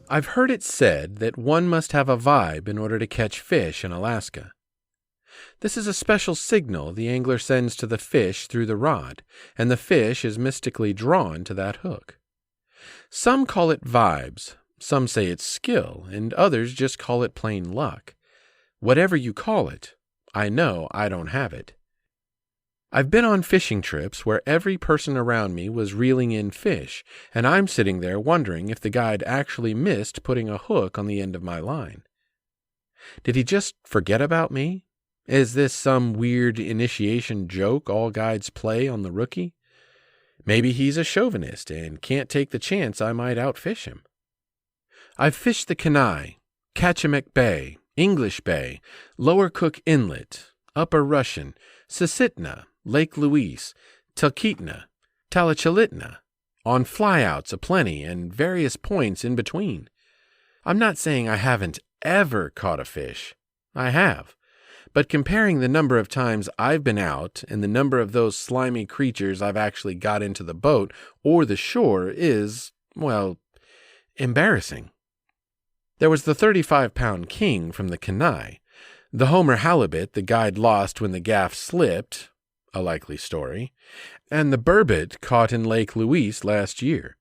I've heard it said that one must have a vibe in order to catch fish in Alaska. This is a special signal the angler sends to the fish through the rod, and the fish is mystically drawn to that hook. Some call it vibes, some say it's skill, and others just call it plain luck. Whatever you call it, I know I don't have it. I've been on fishing trips where every person around me was reeling in fish, and I'm sitting there wondering if the guide actually missed putting a hook on the end of my line. Did he just forget about me? Is this some weird initiation joke all guides play on the rookie? Maybe he's a chauvinist and can't take the chance I might outfish him. I've fished the Kenai, Kachemak Bay, English Bay, Lower Cook Inlet, Upper Russian, Susitna, Lake Louise, Talkeetna, Talachalitna, on flyouts aplenty and various points in between. I'm not saying I haven't ever caught a fish. I have. But comparing the number of times I've been out and the number of those slimy creatures I've actually got into the boat or the shore is, well, embarrassing. There was the 35-pound king from the Kenai, the Homer halibut the guide lost when the gaff slipped, a likely story, and the burbot caught in Lake Louise last year.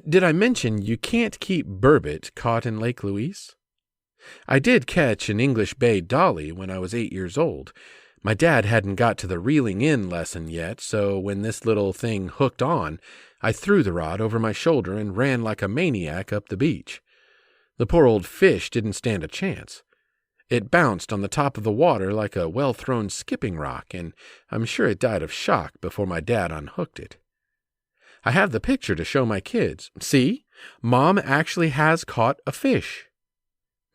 Did I mention you can't keep burbot caught in Lake Louise? I did catch an English Bay dolly when I was 8 years old. My dad hadn't got to the reeling in lesson yet, so when this little thing hooked on, I threw the rod over my shoulder and ran like a maniac up the beach. The poor old fish didn't stand a chance. It bounced on the top of the water like a well-thrown skipping rock, and I'm sure it died of shock before my dad unhooked it. I have the picture to show my kids. See? Mom actually has caught a fish.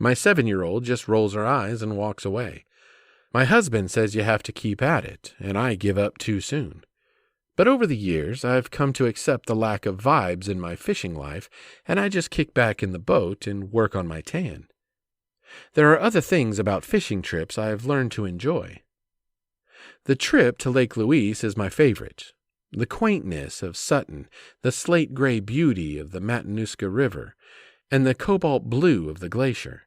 My 7-year-old just rolls her eyes and walks away. My husband says you have to keep at it, and I give up too soon. But over the years, I've come to accept the lack of vibes in my fishing life, and I just kick back in the boat and work on my tan. There are other things about fishing trips I've learned to enjoy. The trip to Lake Louise is my favorite. The quaintness of Sutton, the slate-gray beauty of the Matanuska River, and the cobalt blue of the glacier.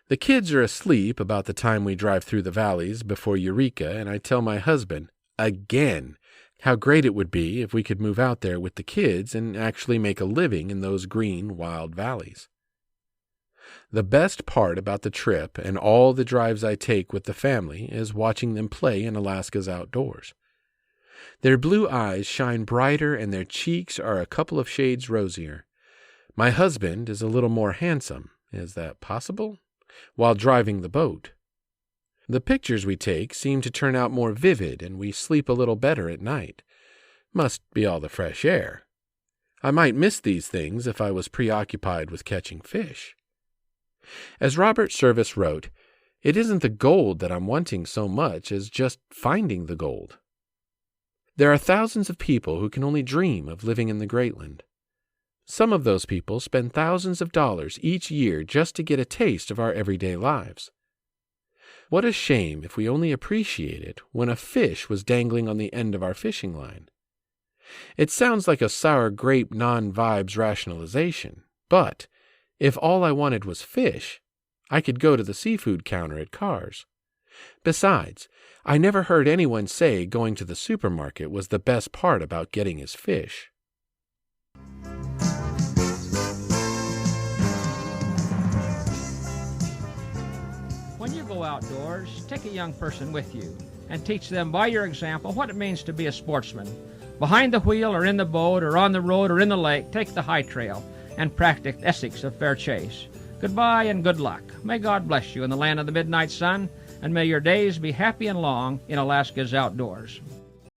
The kids are asleep about the time we drive through the valleys before Eureka, and I tell my husband, again, how great it would be if we could move out there with the kids and actually make a living in those green, wild valleys. The best part about the trip and all the drives I take with the family is watching them play in Alaska's outdoors. Their blue eyes shine brighter and their cheeks are a couple of shades rosier. My husband is a little more handsome, is that possible? While driving the boat. The pictures we take seem to turn out more vivid and we sleep a little better at night. Must be all the fresh air. I might miss these things if I was preoccupied with catching fish. As Robert Service wrote, it isn't the gold that I'm wanting so much as just finding the gold. There are thousands of people who can only dream of living in the Greatland. Some of those people spend thousands of dollars each year just to get a taste of our everyday lives. What a shame if we only appreciate it when a fish was dangling on the end of our fishing line. It sounds like a sour grape non-vibes rationalization, but if all I wanted was fish, I could go to the seafood counter at Carr's. Besides, I never heard anyone say going to the supermarket was the best part about getting his fish. When you go outdoors, take a young person with you and teach them by your example what it means to be a sportsman. Behind the wheel or in the boat or on the road or in the lake, take the high trail and practice ethics of fair chase. Goodbye and good luck. May God bless you in the land of the midnight sun, and may your days be happy and long in Alaska's outdoors.